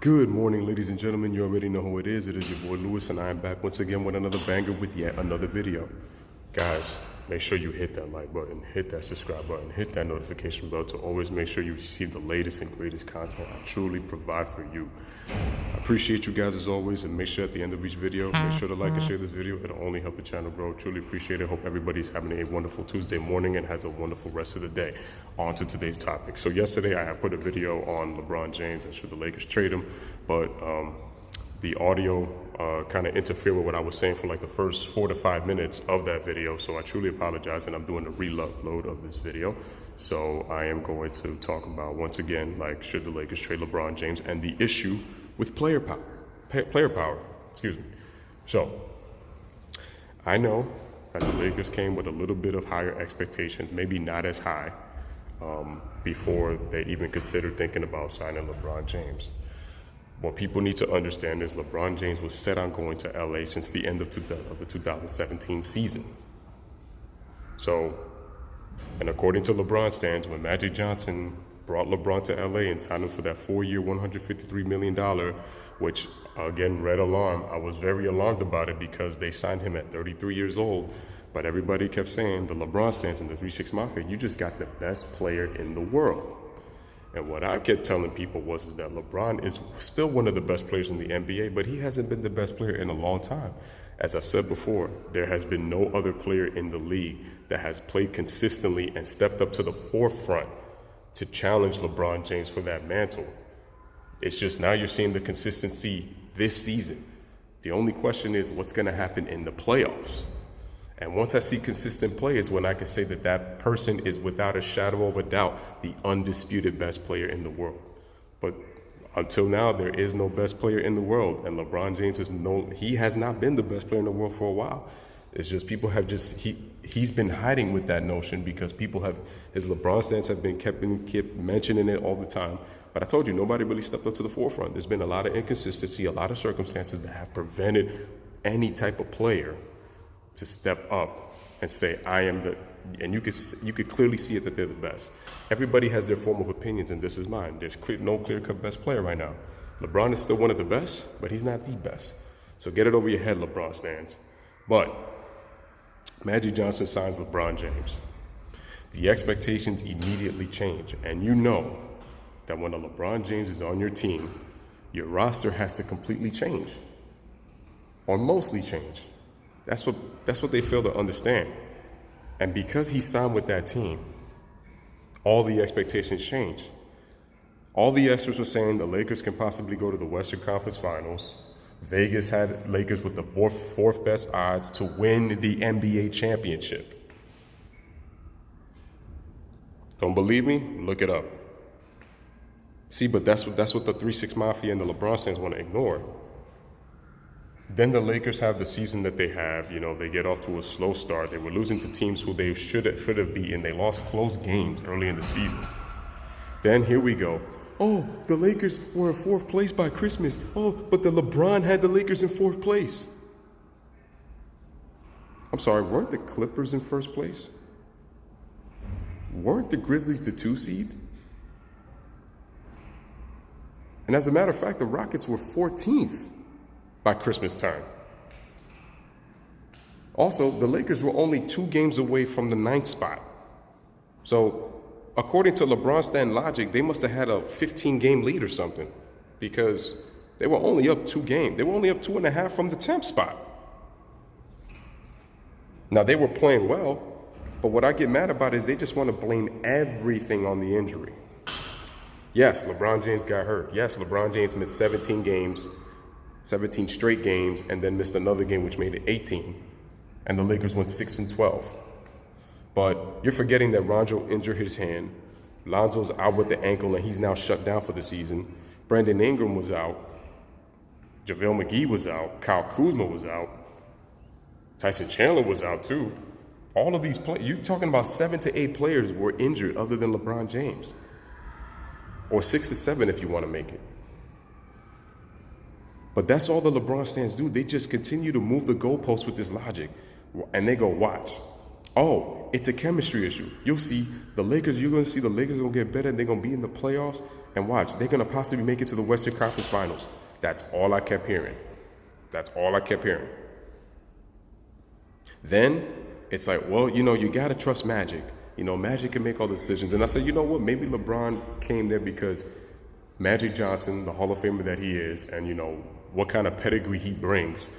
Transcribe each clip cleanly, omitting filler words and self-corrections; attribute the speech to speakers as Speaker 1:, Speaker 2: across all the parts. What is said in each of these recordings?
Speaker 1: Good morning, ladies and gentlemen. You already know who it is. It is your boy Lewis, and I am back once again with another banger with yet another video. Guys, make sure you hit that like button, hit that subscribe button, hit that notification bell to always make sure you receive the latest and greatest content I truly provide for you. I appreciate you guys as always, and make sure at the end of each video, make sure to like and share this video. It'll only help the channel grow. Truly appreciate it. Hope everybody's having a wonderful Tuesday morning and has a wonderful rest of the day. On to today's topic. So yesterday I have put a video on LeBron James and should the Lakers trade him, but the audio kind of interfered with what I was saying for like the first 4 to 5 minutes of that video. So I truly apologize, and I'm doing a reload of this video. So I am going to talk about, once again, like, should the Lakers trade LeBron James and the issue with player power, excuse me. So I know that the Lakers came with a little bit of higher expectations, maybe not as high, before they even considered thinking about signing LeBron James. What people need to understand is LeBron James was set on going to LA since the end of the 2017 season. So, and according to LeBron stands, when Magic Johnson brought LeBron to LA and signed him for that 4-year, $153 million, which, again, red alarm. I was very alarmed about it because they signed him at 33 years old. But everybody kept saying, the LeBron stands in the 3-6 Mafia, you just got the best player in the world. And what I kept telling people was that LeBron is still one of the best players in the NBA, but he hasn't been the best player in a long time. As I've said before, there has been no other player in the league that has played consistently and stepped up to the forefront to challenge LeBron James for that mantle. It's just now you're seeing the consistency this season. The only question is what's going to happen in the playoffs. And once I see consistent play is when I can say that that person is, without a shadow of a doubt, the undisputed best player in the world. But until now, there is no best player in the world. And LeBron James he has not been the best player in the world for a while. It's just people have he's been hiding with that notion because his LeBron stance have been kept mentioning it all the time. But I told you, nobody really stepped up to the forefront. There's been a lot of inconsistency, a lot of circumstances that have prevented any type of player to step up and say, I am and you could clearly see it that they're the best. Everybody has their form of opinions, and this is mine. There's no clear-cut best player right now. LeBron is still one of the best, but he's not the best. So get it over your head, LeBron stands. But Magic Johnson signs LeBron James. The expectations immediately change, and you know that when a LeBron James is on your team, your roster has to completely change, or mostly change. That's what they fail to understand. And because he signed with that team, all the expectations change. All the experts were saying the Lakers can possibly go to the Western Conference Finals. Vegas had Lakers with the fourth best odds to win the NBA championship. Don't believe me? Look it up. See, but that's what the 3-6 Mafia and the LeBron fans want to ignore. Then the Lakers have the season that they have. You know, they get off to a slow start. They were losing to teams who they should have beaten. They lost close games early in the season. Then here we go. Oh, the Lakers were in 4th place by Christmas. Oh, but the LeBron had the Lakers in 4th place. I'm sorry, weren't the Clippers in 1st place? Weren't the Grizzlies the 2 seed? And as a matter of fact, the Rockets were 14th. By Christmas time. Also, the Lakers were only 2 games away from the 9th spot. So, according to LeBron Stan logic, they must have had a 15-game lead or something, because they were only up 2 games. They were only up 2.5 from the 10th spot. Now, they were playing well, but what I get mad about is they just want to blame everything on the injury. Yes, LeBron James got hurt. Yes, LeBron James missed 17 straight games, and then missed another game, which made it 18. And the Lakers went 6-12. But you're forgetting that Rondo injured his hand. Lonzo's out with the ankle, and he's now shut down for the season. Brandon Ingram was out. JaVale McGee was out. Kyle Kuzma was out. Tyson Chandler was out too. All of these players, you're talking about 7 to 8 players were injured other than LeBron James. Or 6 to 7 if you want to make it. But that's all the LeBron fans do. They just continue to move the goalposts with this logic. And they go, watch. Oh, it's a chemistry issue. You'll see the Lakers, you're going to see the Lakers going to get better and they're going to be in the playoffs. And watch, they're going to possibly make it to the Western Conference Finals. That's all I kept hearing. That's all I kept hearing. Then it's like, well, you got to trust Magic. Magic can make all the decisions. And I said, you know what? Maybe LeBron came there because Magic Johnson, the Hall of Famer that he is, and what kind of pedigree he brings.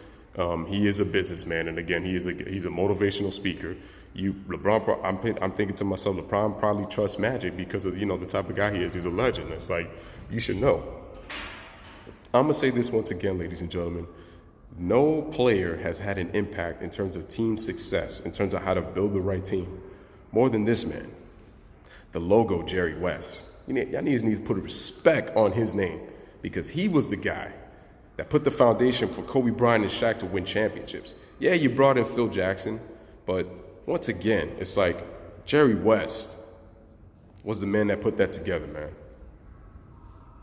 Speaker 1: He is a businessman, and again, he's a motivational speaker. LeBron, I'm thinking to myself, LeBron probably trusts Magic because of the type of guy he is. He's a legend. It's like, you should know. I'm gonna say this once again, ladies and gentlemen. No player has had an impact in terms of team success, in terms of how to build the right team, more than this man. The logo, Jerry West. Y'all need to put a respect on his name because he was the guy that put the foundation for Kobe Bryant and Shaq to win championships. Yeah, you brought in Phil Jackson, but once again, it's like Jerry West was the man that put that together, man.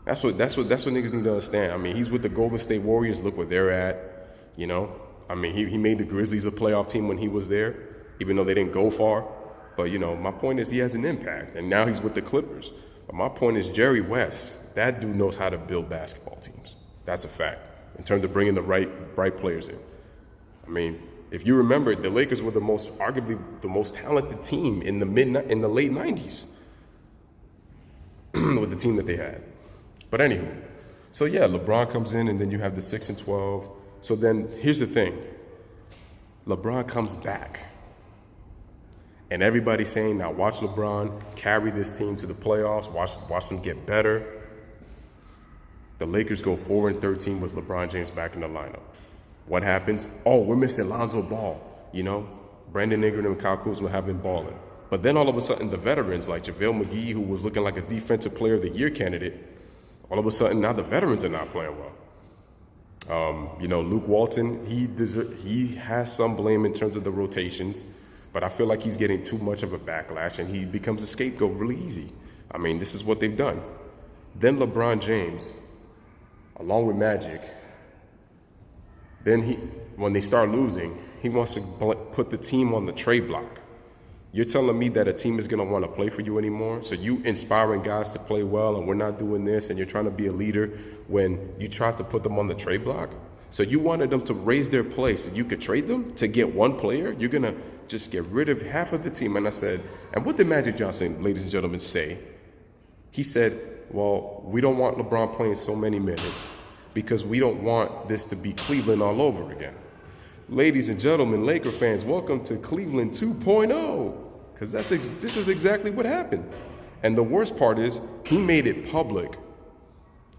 Speaker 1: That's what niggas need to understand. I mean, he's with the Golden State Warriors. Look where they're at. I mean, he made the Grizzlies a playoff team when he was there, even though they didn't go far. But my point is he has an impact, and now he's with the Clippers. But my point is Jerry West, that dude knows how to build basketball teams. That's a fact in terms of bringing the right players in. I mean, if you remember, the Lakers were arguably the most talented team in the late 90s with the team that they had. But anyway, so yeah, LeBron comes in, and then you have the 6-12. So then here's the thing. LeBron comes back. And everybody's saying, now watch LeBron carry this team to the playoffs. Watch them get better. The Lakers go 4-13 with LeBron James back in the lineup. What happens? Oh, we're missing Lonzo Ball. Brandon Ingram and Kyle Kuzma have been balling. But then all of a sudden, the veterans like JaVale McGee, who was looking like a Defensive Player of the Year candidate, all of a sudden now the veterans are not playing well. Luke Walton, he has some blame in terms of the rotations, but I feel like he's getting too much of a backlash, and he becomes a scapegoat really easy. I mean, this is what they've done. Then LeBron James, along with Magic, then when they start losing, he wants to put the team on the trade block. You're telling me that a team is going to want to play for you anymore? So you inspiring guys to play well, and we're not doing this, and you're trying to be a leader when you tried to put them on the trade block? So you wanted them to raise their play so you could trade them to get one player? You're going to just get rid of half of the team. And I said, and what did Magic Johnson, ladies and gentlemen, say? He said, well, we don't want LeBron playing so many minutes because we don't want this to be Cleveland all over again. Ladies and gentlemen, Laker fans, welcome to Cleveland 2.0. Because this is exactly what happened. And the worst part is, he made it public.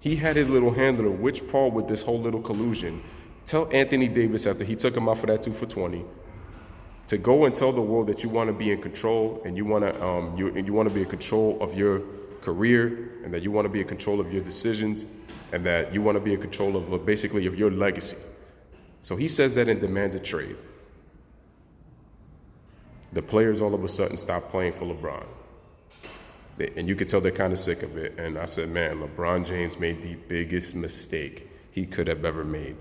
Speaker 1: He had his little handler, Rich Paul, with this whole little collusion. Tell Anthony Davis, after he took him out for that 2 for 20, to go and tell the world that you want to be in control, and you want to be in control of your career, and that you want to be in control of your decisions, and that you want to be in control of basically of your legacy. So he says that and demands a trade. The players all of a sudden stop playing for LeBron. And you could tell they're kind of sick of it. And I said, man, LeBron James made the biggest mistake he could have ever made.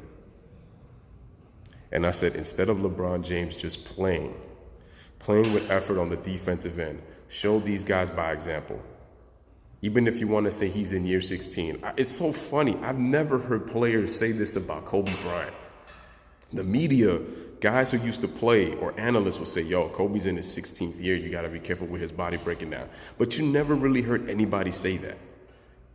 Speaker 1: And I said, instead of LeBron James just playing with effort on the defensive end, show these guys by example. Even if you want to say he's in year 16. It's so funny. I've never heard players say this about Kobe Bryant. The media, guys who used to play, or analysts would say, yo, Kobe's in his 16th year. You got to be careful with his body breaking down. But you never really heard anybody say that.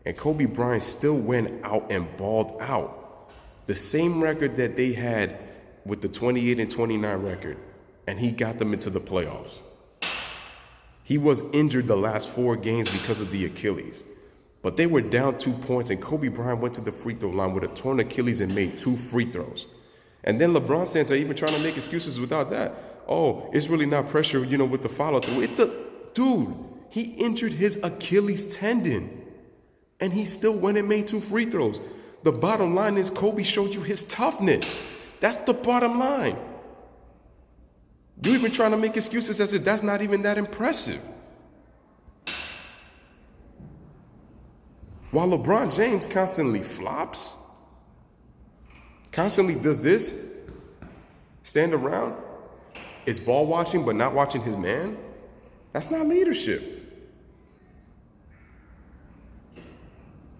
Speaker 1: And Kobe Bryant still went out and balled out. The same record that they had with the 28-29 record, and he got them into the playoffs. He was injured the last 4 games because of the Achilles. But they were down 2 points, and Kobe Bryant went to the free throw line with a torn Achilles and made 2 free throws. And then LeBron fans are even trying to make excuses without that. Oh, it's really not pressure, with the follow-through. Dude, he injured his Achilles tendon, and he still went and made 2 free throws. The bottom line is Kobe showed you his toughness. That's the bottom line. You're even trying to make excuses as if that's not even that impressive. While LeBron James constantly flops, constantly does this, stand around, is ball watching but not watching his man, that's not leadership.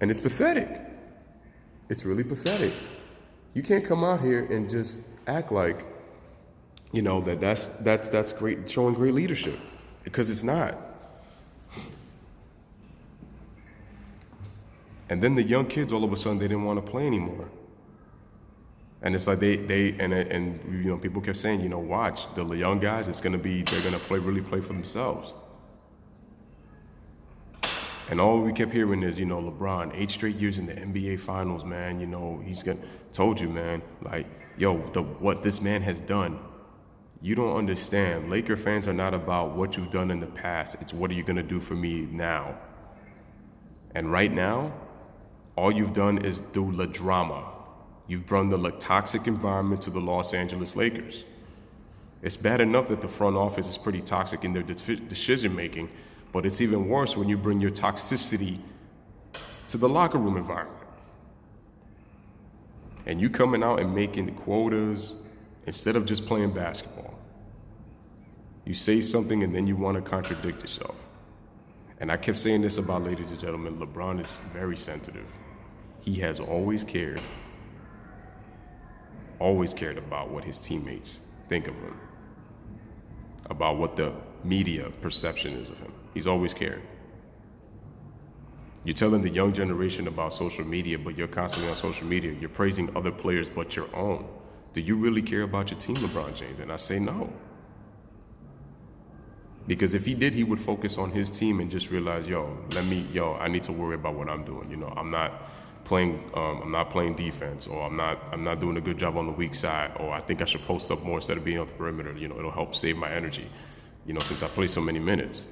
Speaker 1: And it's pathetic. It's really pathetic. You can't come out here and just act like, you know, that's great, showing great leadership, because it's not. And then the young kids, all of a sudden, they didn't want to play anymore. And it's like and you know, people kept saying, you know, watch the young guys. They're gonna really play for themselves. And all we kept hearing is, you know, LeBron, 8 straight years in the NBA Finals, man. You know, told you, man. Like, yo, what this man has done. You don't understand. Laker fans are not about what you've done in the past. It's what are you gonna do for me now? And right now, all you've done is do the drama. You've brought the toxic environment to the Los Angeles Lakers. It's bad enough that the front office is pretty toxic in their decision making, but it's even worse when you bring your toxicity to the locker room environment. And you coming out and making quotas instead of just playing basketball. You say something and then you want to contradict yourself. And I kept saying this about, ladies and gentlemen, LeBron is very sensitive. He has always cared about what his teammates think of him, about what the media perception is of him. He's always cared. You're telling the young generation about social media, but you're constantly on social media. You're praising other players but your own. Do you really care about your team, LeBron James? And I say no. Because if he did, he would focus on his team and just realize, I need to worry about what I'm doing. You know, I'm not playing defense, or I'm not doing a good job on the weak side, or I think I should post up more instead of being on the perimeter. You know, it'll help save my energy, you know, since I play so many minutes.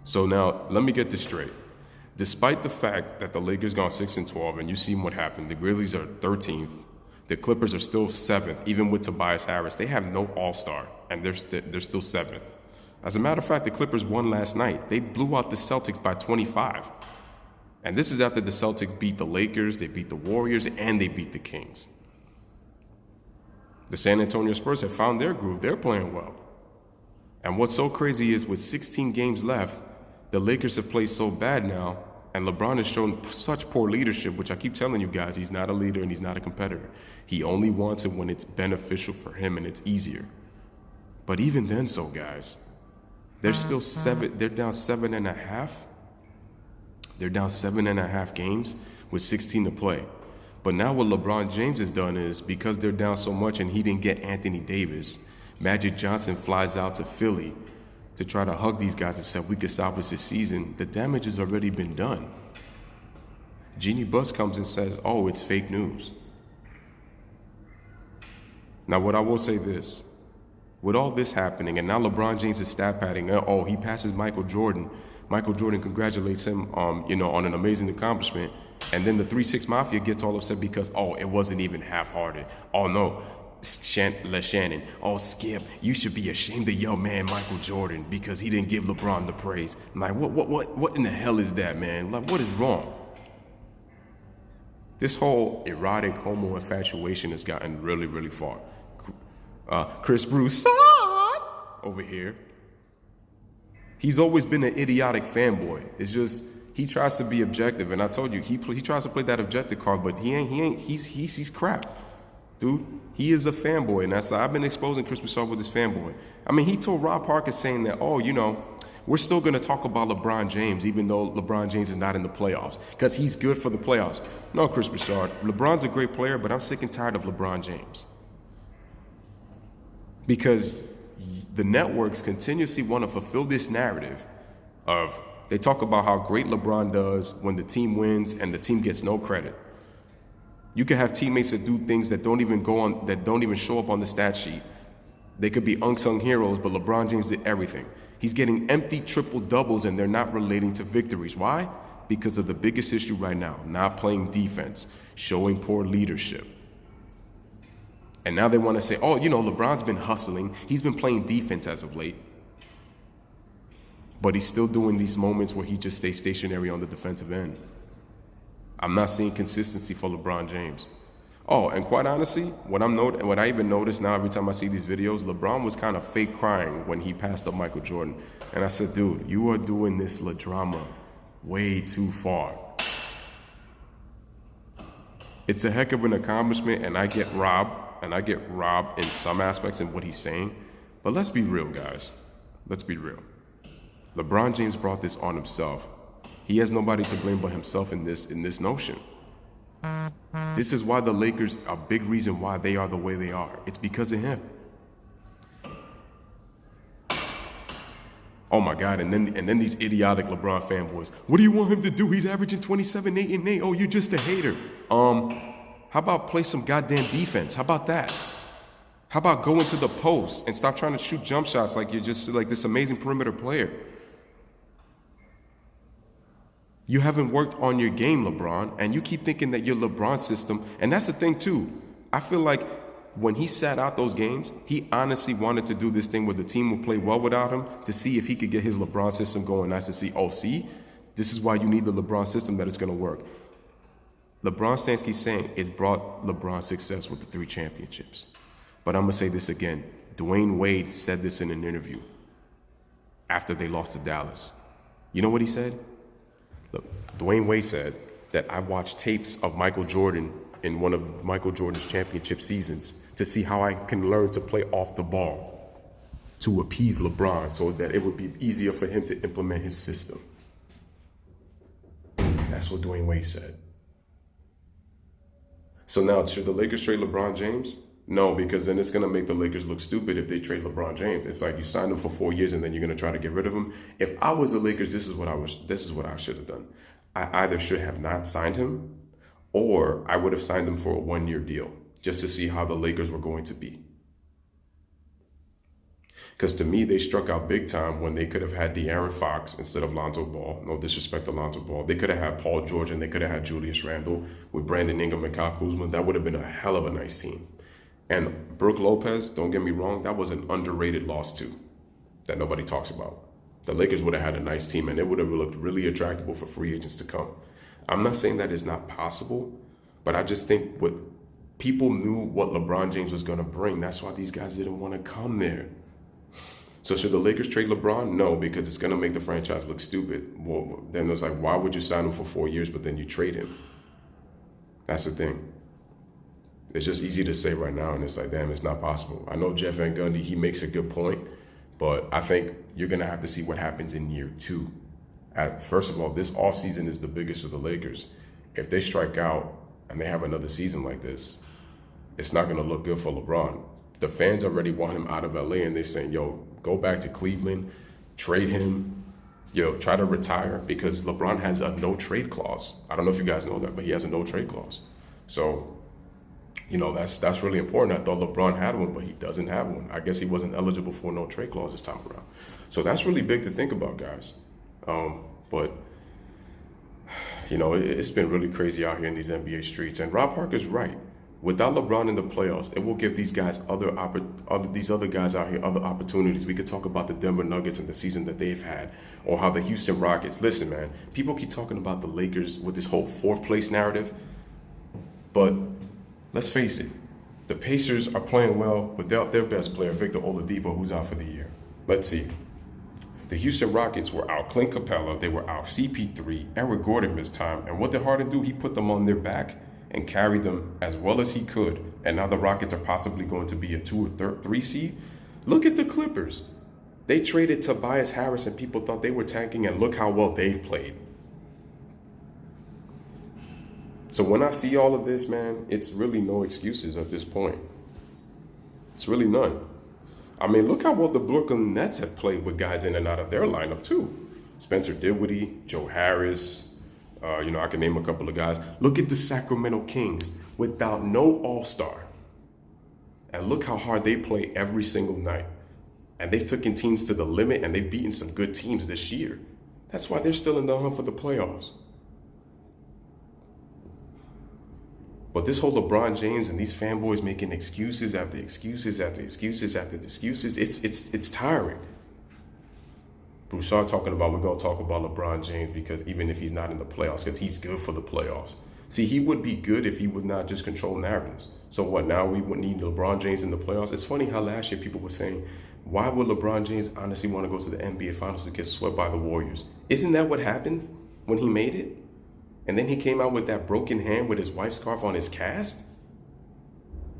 Speaker 1: So now let me get this straight. Despite the fact that the Lakers gone 6-12, and you see what happened, the Grizzlies are 13th, the Clippers are still 7th, even with Tobias Harris. They have no all-star, and they're still 7th. As a matter of fact, the Clippers won last night. They blew out the Celtics by 25. And this is after the Celtics beat the Lakers, they beat the Warriors, and they beat the Kings. The San Antonio Spurs have found their groove. They're playing well. And what's so crazy is with 16 games left, the Lakers have played so bad now, and LeBron has shown such poor leadership, which I keep telling you guys, he's not a leader and he's not a competitor. He only wants it when it's beneficial for him and it's easier. But even then, guys, they're still they're down 7.5. They're down 7.5 games with 16 to play. But now what LeBron James has done is, because they're down so much and he didn't get Anthony Davis, Magic Johnson flies out to Philly to try to hug these guys and say, we could salvage this season. The damage has already been done. Jeannie Buss comes and says, oh, it's fake news. Now, what I will say this, with all this happening, and now LeBron James is stat padding, he passes Michael Jordan. Michael Jordan congratulates him, on an amazing accomplishment. And then the 3-6 Mafia gets all upset because, it wasn't even half-hearted. Oh, no. Shannon, Skip, you should be ashamed of your man Michael Jordan because he didn't give LeBron the praise. I'm like, what in the hell is that, man? Like, what is wrong? This whole erotic homo infatuation has gotten really, really far. Chris Broussard over here, he's always been an idiotic fanboy. It's just he tries to be objective, and I told you he tries to play that objective card, but he's crap. Dude, he is a fanboy, and I've been exposing Chris Broussard with this fanboy. I mean, he told Rob Parker saying that, we're still going to talk about LeBron James, even though LeBron James is not in the playoffs, because he's good for the playoffs. No, Chris Broussard, LeBron's a great player, but I'm sick and tired of LeBron James. Because the networks continuously want to fulfill this narrative of, they talk about how great LeBron does when the team wins and the team gets no credit. You can have teammates that do things that don't even show up on the stat sheet. They could be unsung heroes, but LeBron James did everything. He's getting empty triple doubles and they're not relating to victories. Why? Because of the biggest issue right now, not playing defense, showing poor leadership. And now they want to say, LeBron's been hustling. He's been playing defense as of late. But he's still doing these moments where he just stays stationary on the defensive end. I'm not seeing consistency for LeBron James. Oh, and quite honestly, what I even notice now every time I see these videos, LeBron was kind of fake crying when he passed up Michael Jordan. And I said, dude, you are doing this drama way too far. It's a heck of an accomplishment, and I get robbed in some aspects in what he's saying. But let's be real, guys. Let's be real. LeBron James brought this on himself. He has nobody to blame but himself in this notion. This is why the Lakers, a big reason why they are the way they are. It's because of him. Oh my God, and then these idiotic LeBron fanboys. What do you want him to do? He's averaging 27, 8, and 8. Oh, you're just a hater. How about play some goddamn defense? How about that? How about go into the post and stop trying to shoot jump shots like you're just like this amazing perimeter player? You haven't worked on your game, LeBron, and you keep thinking that your LeBron system, and that's the thing too. I feel like when he sat out those games, he honestly wanted to do this thing where the team would play well without him to see if he could get his LeBron system going nice to see, oh, see, this is why you need the LeBron system that it's going to work. LeBron keeps saying it's brought LeBron success with the 3 championships. But I'm going to say this again. Dwayne Wade said this in an interview after they lost to Dallas. You know what he said? Look, Dwayne Wade said that I watched tapes of Michael Jordan in one of Michael Jordan's championship seasons to see how I can learn to play off the ball to appease LeBron so that it would be easier for him to implement his system. That's what Dwayne Wade said. So now, should the Lakers trade LeBron James? No, because then it's going to make the Lakers look stupid if they trade LeBron James. It's like you signed him for 4 years and then you're going to try to get rid of him. If I was the Lakers, this is what I should have done. I either should have not signed him, or I would have signed him for a 1-year deal just to see how the Lakers were going to be. Because to me, they struck out big time when they could have had De'Aaron Fox instead of Lonzo Ball. No disrespect to Lonzo Ball. They could have had Paul George and they could have had Julius Randle with Brandon Ingram and Kyle Kuzma. That would have been a hell of a nice team. And Brook Lopez, don't get me wrong, that was an underrated loss too that nobody talks about. The Lakers would have had a nice team and it would have looked really attractive for free agents to come. I'm not saying that it's not possible, but I just think what people knew what LeBron James was going to bring. That's why these guys didn't want to come there. So should the Lakers trade LeBron? No, because it's going to make the franchise look stupid. Well, then it's like, why would you sign him for 4 years, but then you trade him? That's the thing. It's just easy to say right now, and it's like, damn, it's not possible. I know Jeff Van Gundy, he makes a good point, but I think you're going to have to see what happens in year 2. First of all, this offseason is the biggest for the Lakers. If they strike out and they have another season like this, it's not going to look good for LeBron. The fans already want him out of LA, and they're saying, yo, go back to Cleveland, trade him, try to retire, because LeBron has a no-trade clause. I don't know if you guys know that, but he has a no-trade clause. So, that's really important. I thought LeBron had one, but he doesn't have one. I guess he wasn't eligible for a no-trade clause this time around. So that's really big to think about, guys. But it's been really crazy out here in these NBA streets. And Rob Parker's right. Without LeBron in the playoffs, it will give these guys these other guys out here other opportunities. We could talk about the Denver Nuggets and the season that they've had, or how the Houston Rockets. Listen, man, people keep talking about the Lakers with this whole 4th place narrative, but let's face it, the Pacers are playing well without their best player, Victor Oladipo, who's out for the year. Let's see. The Houston Rockets were out Clint Capella, they were out CP3, Eric Gordon missed time, and what did Harden do? He put them on their back and carried them as well as he could. And now the Rockets are possibly going to be a 2 or 3 seed. Look at the Clippers. They traded Tobias Harris and people thought they were tanking, and look how well they've played. So when I see all of this, man, it's really no excuses at this point. It's really none. I mean, look how well the Brooklyn Nets have played with guys in and out of their lineup too. Spencer Dinwiddie, Joe Harris, I can name a couple of guys. Look at the Sacramento Kings without no all-star. And look how hard they play every single night. And they've taken teams to the limit, and they've beaten some good teams this year. That's why they're still in the hunt for the playoffs. But this whole LeBron James and these fanboys making excuses after excuses after excuses after excuses, it's tiring. Broussard talking about, we're going to talk about LeBron James because even if he's not in the playoffs, because he's good for the playoffs. See, he would be good if he would not just control narratives. So what, now we would need LeBron James in the playoffs? It's funny how last year people were saying, why would LeBron James honestly want to go to the NBA Finals to get swept by the Warriors? Isn't that what happened when he made it? And then he came out with that broken hand with his wife's scarf on his cast.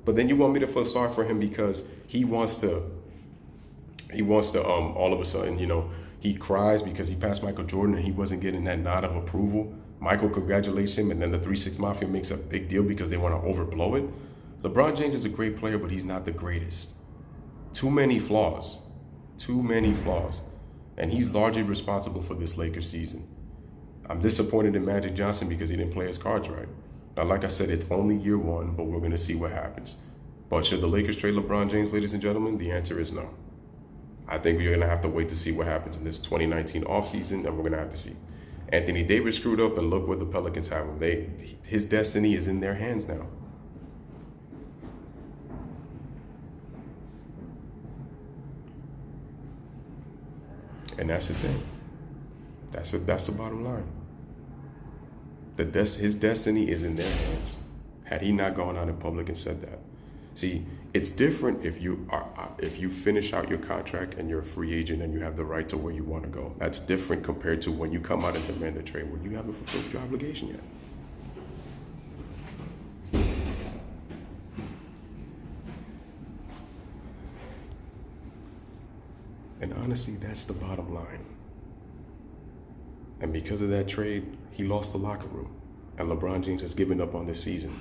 Speaker 1: But then you want me to feel sorry for him because he wants to all of a sudden, he cries because he passed Michael Jordan and he wasn't getting that nod of approval. Michael congratulates him, and then the 3-6 Mafia makes a big deal because they want to overblow it. LeBron James is a great player, but he's not the greatest. Too many flaws. And he's largely responsible for this Lakers season. I'm disappointed in Magic Johnson because he didn't play his cards right. Now, like I said, it's only year one, but we're going to see what happens. But should the Lakers trade LeBron James, ladies and gentlemen? The answer is no. I think we're going to have to wait to see what happens in this 2019 offseason, and we're going to have to see. Anthony Davis screwed up, and look where the Pelicans have him. His destiny is in their hands now. And that's the thing. That's the bottom line. His destiny is in their hands. Had he not gone out in public and said that. See, it's different if you finish out your contract and you're a free agent and you have the right to where you want to go. That's different compared to when you come out and demand a trade where you haven't fulfilled your obligation yet. And honestly, that's the bottom line. And because of that trade, he lost the locker room. And LeBron James has given up on this season.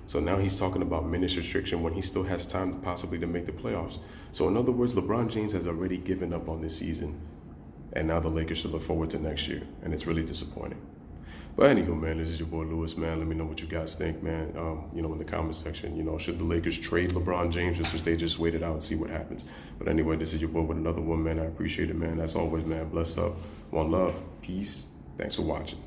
Speaker 1: So now he's talking about minutes restriction when he still has time possibly to make the playoffs. So in other words, LeBron James has already given up on this season. And now the Lakers should look forward to next year. And it's really disappointing. But anywho, man, this is your boy Lewis, man. Let me know what you guys think, man. In the comment section, should the Lakers trade LeBron James just they just wait it out and see what happens. But anyway, this is your boy with another one, man. I appreciate it, man. As always, man, bless up. One love. Peace. Thanks for watching.